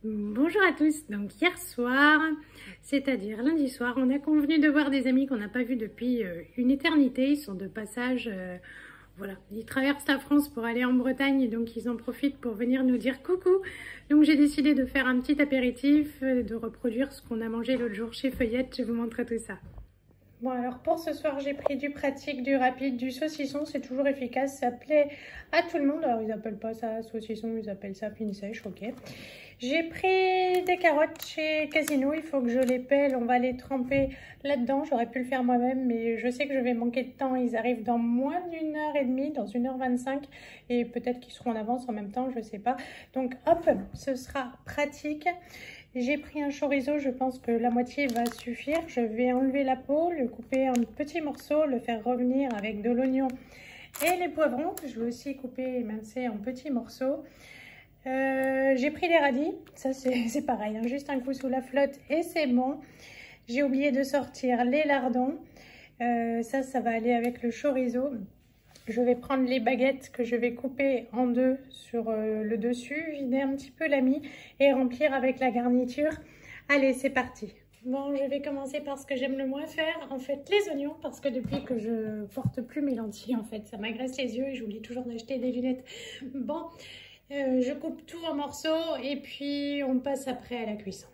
Bonjour à tous, donc hier soir, c'est-à-dire lundi soir, on a convenu de voir des amis qu'on n'a pas vus depuis une éternité. Ils sont de passage, voilà, ils traversent la France pour aller en Bretagne et donc ils en profitent pour venir nous dire coucou. Donc j'ai décidé de faire un petit apéritif, de reproduire ce qu'on a mangé l'autre jour chez Feuillette. Je vous montre tout ça. Bon, alors pour ce soir, j'ai pris du pratique, du rapide, du saucisson. C'est toujours efficace, ça plaît à tout le monde. Alors, ils appellent pas ça saucisson, ils appellent ça fine sèche, ok. J'ai pris des carottes chez Casino. Il faut que je les pèle, on va les tremper là-dedans. J'aurais pu le faire moi-même, mais je sais que je vais manquer de temps. Ils arrivent dans moins d'une heure et demie, dans 1h25. Et peut-être qu'ils seront en avance en même temps, je sais pas. Donc, hop, ce sera pratique. J'ai pris un chorizo, je pense que la moitié va suffire. Je vais enlever la peau, le couper en petits morceaux, le faire revenir avec de l'oignon et les poivrons. Je vais aussi couper et mincer en petits morceaux. J'ai pris les radis, ça c'est pareil, hein, juste un coup sous la flotte et c'est bon. J'ai oublié de sortir les lardons, ça va aller avec le chorizo. Je vais prendre les baguettes que je vais couper en deux sur le dessus, vider un petit peu la mie et remplir avec la garniture. Allez, c'est parti. Bon, je vais commencer par ce que j'aime le moins faire, en fait, les oignons, parce que depuis que je porte plus mes lentilles, en fait, ça m'agresse les yeux et j'oublie toujours d'acheter des lunettes. Bon, je coupe tout en morceaux et puis on passe après à la cuisson.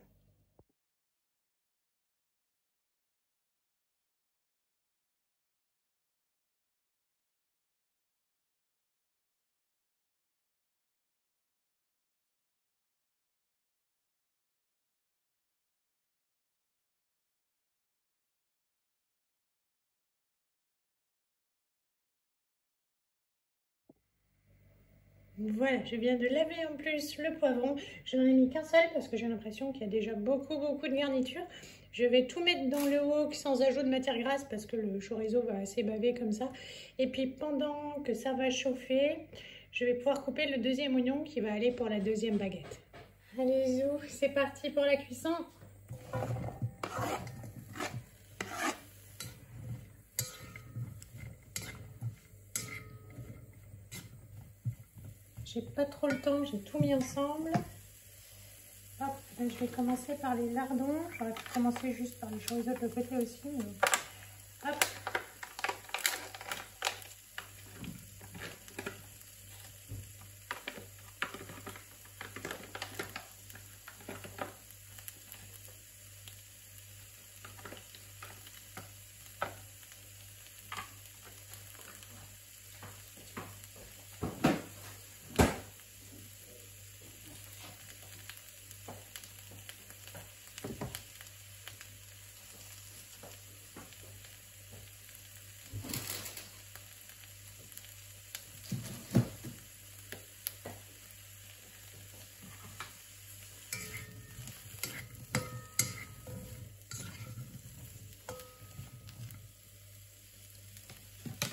Voilà, je viens de laver en plus le poivron. Je n'en ai mis qu'un seul parce que j'ai l'impression qu'il y a déjà beaucoup de garniture. Je vais tout mettre dans le wok sans ajout de matière grasse parce que le chorizo va assez baver comme ça. Et puis pendant que ça va chauffer, je vais pouvoir couper le deuxième oignon qui va aller pour la deuxième baguette. Allez, zou, c'est parti pour la cuisson. J'ai pas trop le temps, j'ai tout mis ensemble. Hop, je vais commencer par les lardons. J'aurais pu commencer juste par les chorizo de côté aussi. Mais... hop.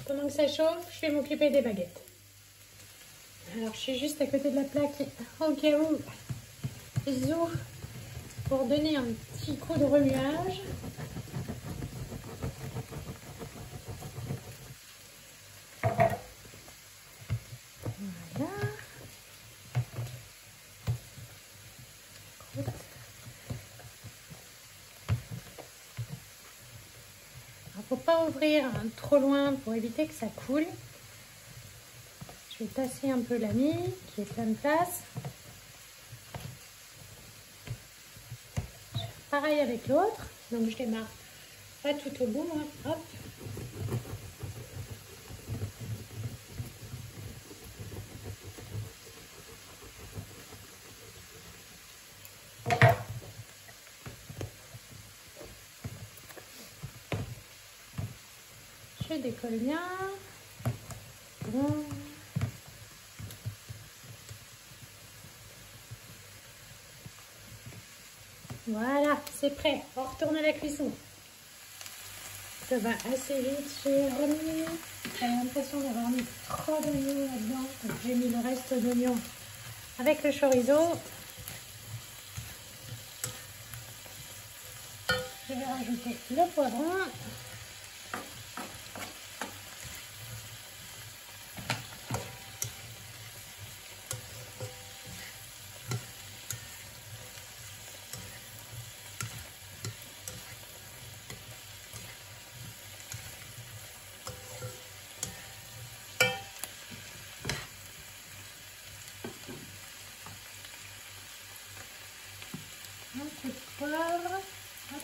Pendant que ça chauffe, je vais m'occuper des baguettes. Alors, je suis juste à côté de la plaque au cas où, zou, pour donner un petit coup de remuage. Voilà. Faut pas ouvrir trop loin pour éviter que ça coule. Je vais tasser un peu la mie qui est plein de place. Pareil avec l'autre. Donc je démarre pas tout au bout. Hein. Hop. Je décolle bien. Bon. Voilà, c'est prêt. On retourne à la cuisson. Ça va assez vite. J'ai remis. J'ai l'impression d'avoir mis trop d'oignons là-dedans. Donc j'ai mis le reste d'oignons avec le chorizo. Je vais rajouter le poivron. Un peu de poivre. Hop.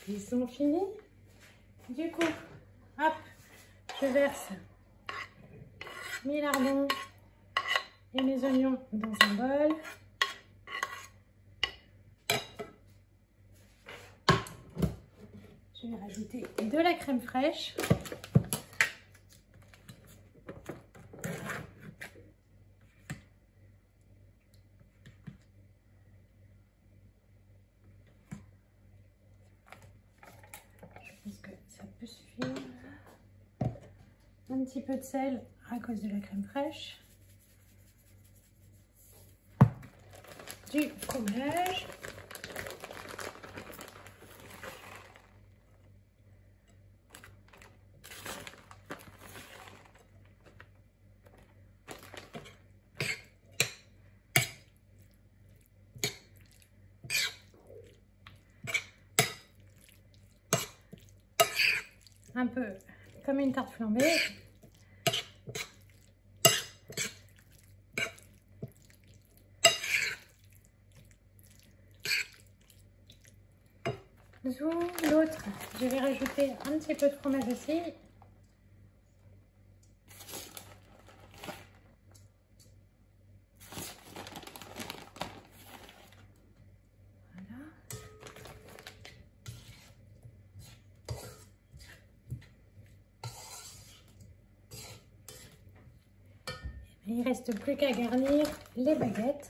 Ils sont finis. Du coup, hop, je verse mes lardons et mes oignons dans un bol. Je vais rajouter de la crème fraîche. Je pense que ça peut suffire. Un petit peu de sel à cause de la crème fraîche. Du fromage. Un peu comme une tarte flambée. L'autre, je vais rajouter un petit peu de fromage aussi. Voilà. Il ne reste plus qu'à garnir les baguettes.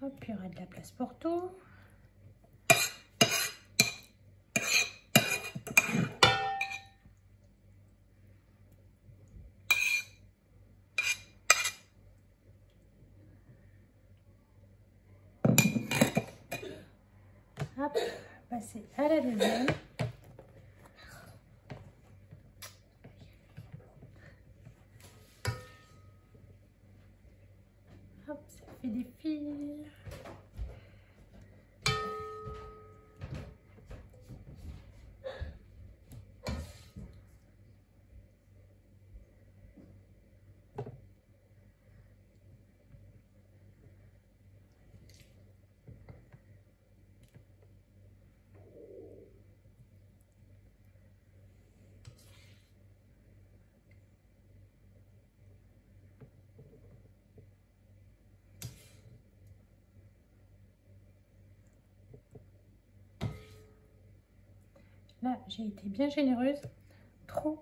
Hop, il y aura de la place pour tout. Hop, passer à la deuxième. Hop, ça fait des fils. Là, j'ai été bien généreuse. Trop.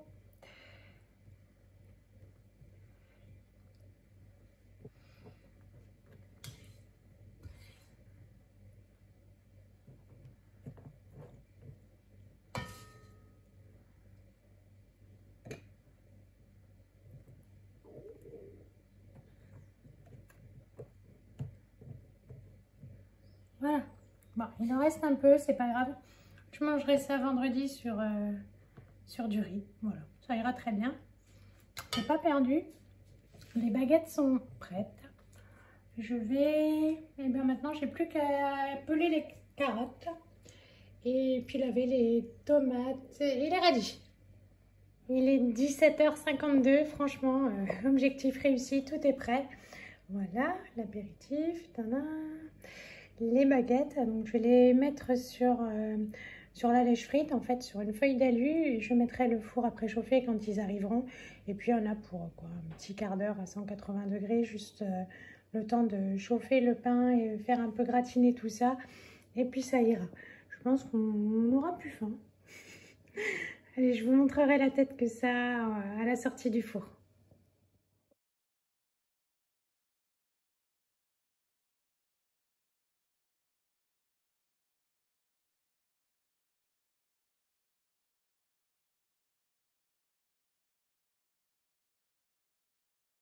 Voilà. Bon, il en reste un peu, c'est pas grave. Je mangerai ça vendredi sur du riz. Voilà, ça ira très bien. J'ai pas perdu. Les baguettes sont prêtes. Je vais... Et bien maintenant, j'ai plus qu'à peler les carottes. Et puis laver les tomates et les radis. Il est 17h52. Franchement, objectif réussi. Tout est prêt. Voilà, l'apéritif. Les baguettes, donc je vais les mettre sur la lèche frite, en fait, sur une feuille d'alu, et je mettrai le four à préchauffer quand ils arriveront. Et puis on a pour quoi, un petit quart d'heure à 180 degrés, juste le temps de chauffer le pain et faire un peu gratiner tout ça. Et puis ça ira. Je pense qu'on aura plus faim. Allez, je vous montrerai la tête que ça à la sortie du four.